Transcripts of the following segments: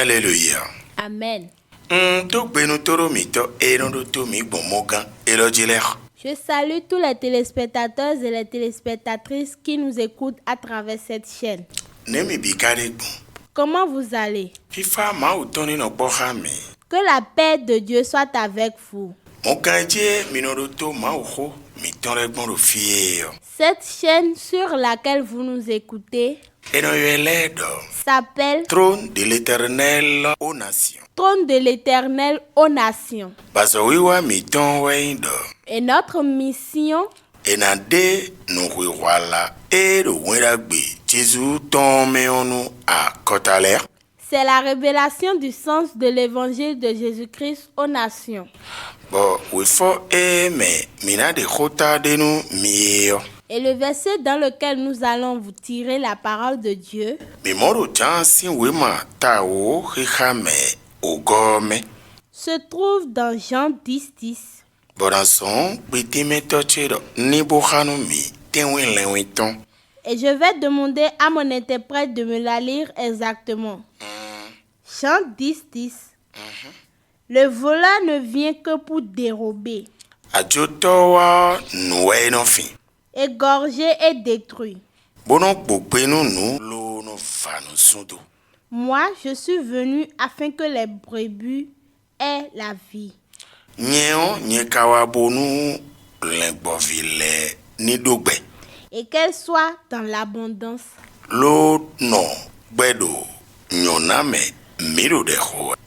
Alléluia. Amen. Je salue tous les téléspectateurs et les téléspectatrices qui nous écoutent à travers cette chaîne. Comment vous allez? Que la paix de Dieu soit avec vous. Cette chaîne sur laquelle vous nous écoutez s'appelle Trône de l'Éternel aux nations. Trône de l'Éternel aux nations. Et notre mission c'est la révélation du sens de l'évangile de Jésus-Christ aux nations. Et le verset dans lequel nous allons vous tirer la parole de Dieu se trouve dans Jean 10:10. Et je vais demander à mon interprète de me la lire exactement. Jean 10:10. Le voleur ne vient que pour dérober, égorger et détruire. Moi, je suis venu afin que les brebis aient la vie. Et qu'elle soit dans l'abondance.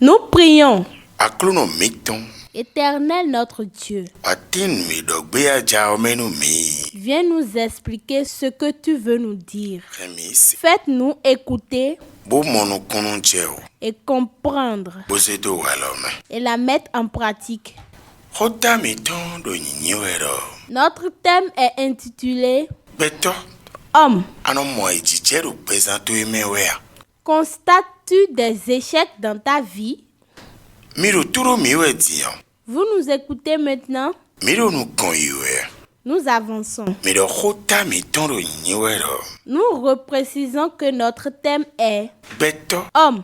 Nous prions. Éternel notre Dieu, viens nous expliquer ce que tu veux nous dire. Faites-nous écouter et comprendre et la mettre en pratique. Notre thème est intitulé Homme. Constates-tu des échecs dans ta vie? Vous nous écoutez maintenant? Nous avançons. Nous reprécisons que notre thème est Homme.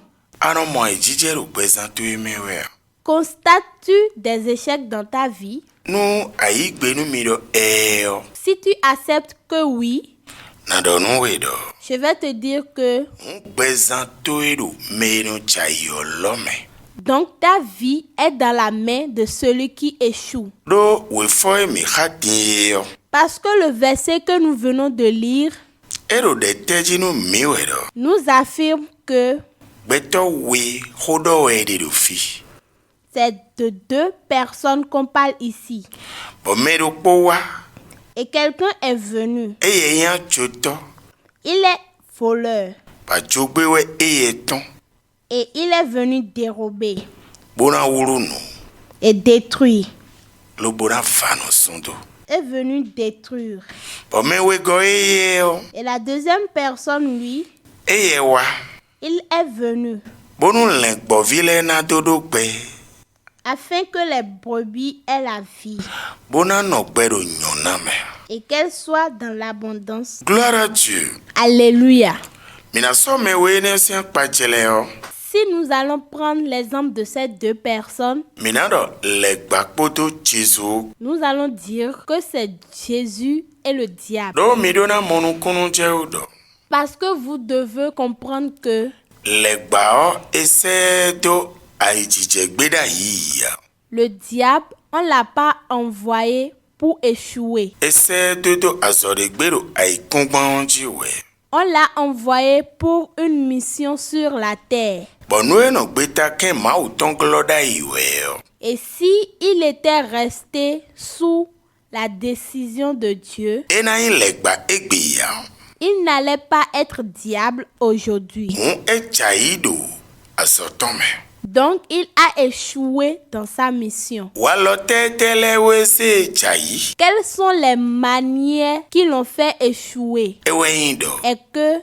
Constates-tu des échecs dans ta vie? Si tu acceptes que oui, je vais te dire que donc ta vie est dans la main de celui qui échoue. Parce que le verset que nous venons de lire nous affirme que c'est de deux personnes qu'on parle ici. Et quelqu'un est venu. Il est voleur. Et il est venu dérober et détruire. Est venu détruire. Et la deuxième personne, lui, il est venu afin que les brebis aient la vie et qu'elles soient dans l'abondance. Gloire à Dieu. Alléluia. Si nous allons prendre l'exemple de ces deux personnes, nous allons dire que c'est Jésus et le diable. Parce que vous devez comprendre que le diable, on ne l'a pas envoyé pour échouer. On l'a envoyé pour une mission sur la terre. Et si il était resté sous la décision de Dieu, il n'allait pas être diable aujourd'hui. Donc il a échoué dans sa mission. Quelles sont les manières qui l'ont fait échouer? Et que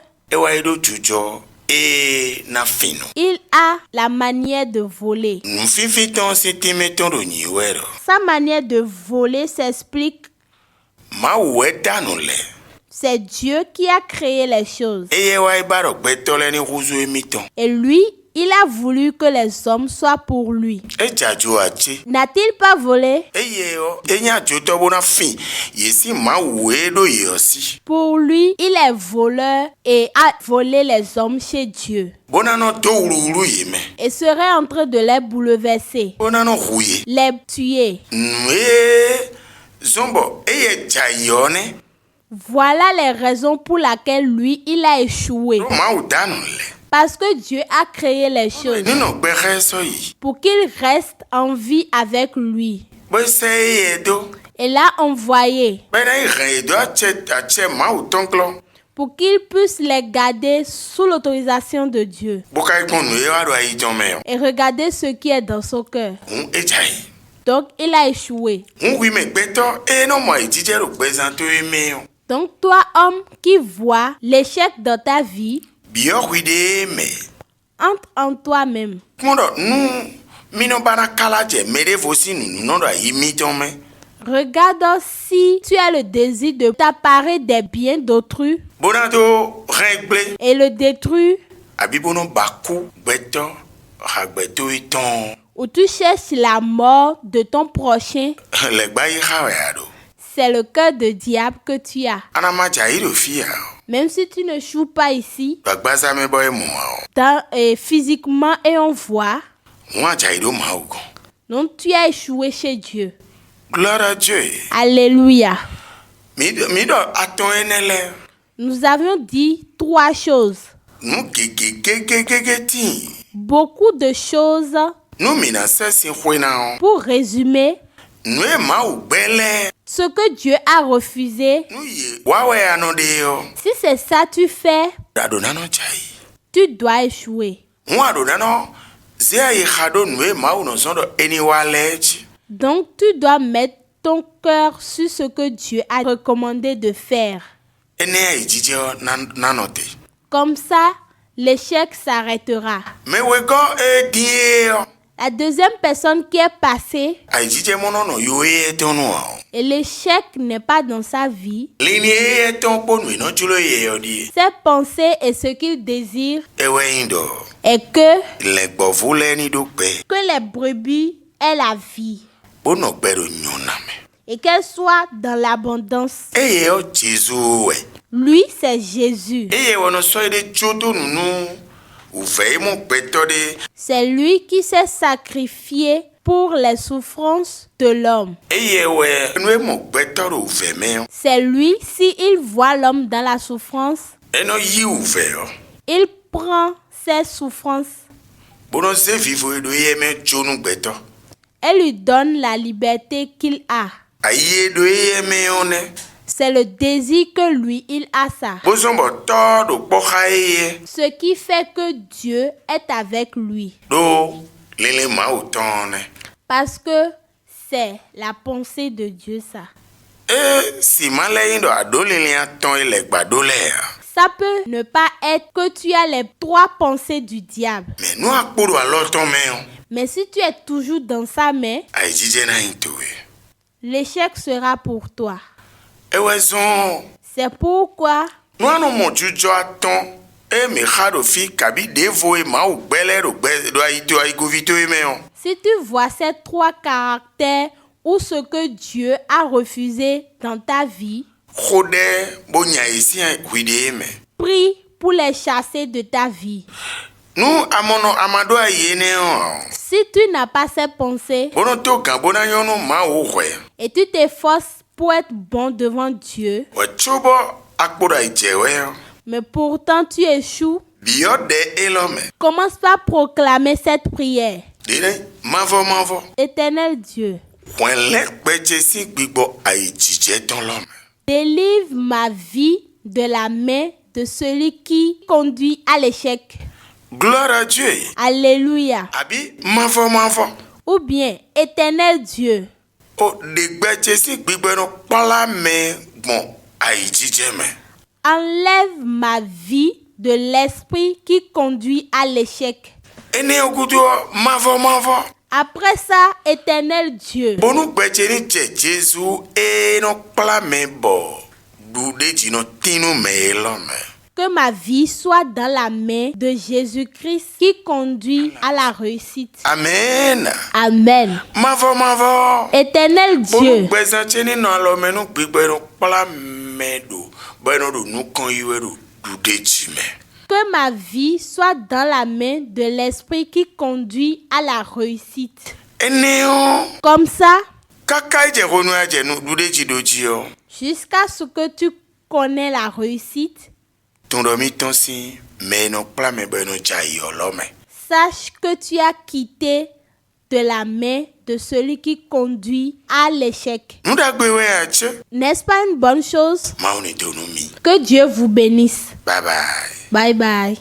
il a la manière de voler. Sa manière de voler s'explique. C'est Dieu qui a créé les choses. Et lui, Il a voulu que les hommes soient pour lui. Ejajo ache. N'a-t-il pas volé? Eyeo, enya joto bona fin. Yesi ma wedo yosi. Pour lui, il est voleur et a volé les hommes chez Dieu. Bona no to ururu yeme. Et serait en train de les bouleverser, Bona no huye. les tuer. Zombo, eye jayone. Voilà les raisons pour lesquelles lui, il a échoué. Ma udanule. Parce que Dieu a créé les choses Nino bere so yi. pour qu'il reste en vie avec lui. Bo se yedo. Et l'a envoyé Bena yedo ache ma utonklo. pour qu'il puisse les garder sous l'autorisation de Dieu Boka ikonu ye wa do ayi jome yo. et regarder ce qui est dans son cœur. Ejai. Donc, il a échoué. Oui me gbeto no mo ijije ro gbezanto eme yo. Donc, toi, homme qui vois l'échec dans ta vie, Bio wide me. entre en toi-même. Mondo nu mino bana kala je mere vosi nu no do ayi mi jome. Regarde si tu as le désir de t'accaparer des biens d'autrui Bonato regle. et le détruire, Abibono baku gbeto hagbeto iton. ou tu cherches la mort de ton prochain, Le gba yi hawe ado. c'est le cœur de diable que tu as. Anama jairo fia. Même si tu ne joues pas ici, Bagbaza me boy mo. physiquement et on voit, Moi jairo maugo. donc tu as échoué chez Dieu. Gloire à Dieu. Alléluia. Mido aton enele. Nous avions dit 3 choses. Nu ti. Beaucoup de choses. Nu mina sesi hwena. Pour résumer, Nu e mau bele. ce que Dieu a refusé, Nu ye wawe anode yo. si c'est ça tu fais, Adonano jai. tu dois échouer. Mu adonano zea ye khado nu e mau no sondo eni waleji. Donc tu dois mettre ton cœur sur ce que Dieu a recommandé de faire. Ene ijije nanote. Comme ça, l'échec s'arrêtera. Me wego e die. La deuxième personne qui est passée Ijije mono no yo e tonu. et l'échec n'est pas dans sa vie, Lini e ton ponu no chulo ye yodi. ses pensées et ce qu'il désire Ewe indo. est que Le gbovule ni do pe. les brebis aient la vie Bono gbero nyoname. et qu'elles soient dans l'abondance. Eye o Jesu we. Lui, c'est Jésus. Eye wono soide choto nunu. Uvei mo gbeto de. C'est lui qui s'est sacrifié pour les souffrances de l'homme. Eye we. Nu e mo gbeto ro uve me. C'est lui, s'il voit l'homme dans la souffrance, Eno yi uve o. il prend ses souffrances Bono se vivo e do ye me chonu gbeto. et lui donne la liberté qu'il a. Aye do ye me one. C'est le désir que lui, il a ça. Bozombo to do pocha eye. Ce qui fait que Dieu est avec lui. Do lele ma utone. Parce que c'est la pensée de Dieu, ça. Si male indo ado lele aton ele gbadole. Ça peut ne pas être que tu as les 3 pensées du diable. Mais nous akporo aloton me. Mais si tu es toujours dans sa main, Aye jije na intowe. l'échec sera pour toi. Ewe zon. C'est pourquoi Nou anon mon jujo aton. Me khado fi kabi devo e ma ou gbele ro gbe do ayi to ayi govito e me on. si tu vois ces 3 caractères ou ce que Dieu a refusé dans ta vie, Khode bo nya isi huide me. prie pour les chasser de ta vie. Nou amono amado ayi ne on. Si tu n'as pas ces pensées Bono to kan bona yono ma o hwe. et tu t'efforces pour être bon devant Dieu, Wa chobo akporo ayi jewe. mais pourtant tu échoues, Bio de elome. commence par proclamer cette prière. Dine mavo. Éternel Dieu, When le peche si gbigbo ayi jije ton l'homme. délivre ma vie de la main de celui qui conduit à l'échec. Gloire à Dieu. Alléluia. Abi mavo. Ou bien, Éternel Dieu, O de gbeche si gbigbo no pala me bon ayi jije me. enlève ma vie de l'esprit qui conduit à l'échec. Ene okudo mavo. Après ça, Éternel Dieu, Bonu gbeche ni je Jesu e no pala me bo. Dude jino tinu me l'homme. Que ma vie soit dans la main de Jésus-Christ qui conduit à la réussite. Amen. Amen. Éternel Dieu, que ma vie soit dans la main de l'Esprit qui conduit à la réussite. Comme ça, jusqu'à ce que tu connais la réussite, sache que tu as quitté de la main de celui qui conduit à l'échec. N'est-ce pas une bonne chose? Que Dieu vous bénisse. Bye bye. Bye bye.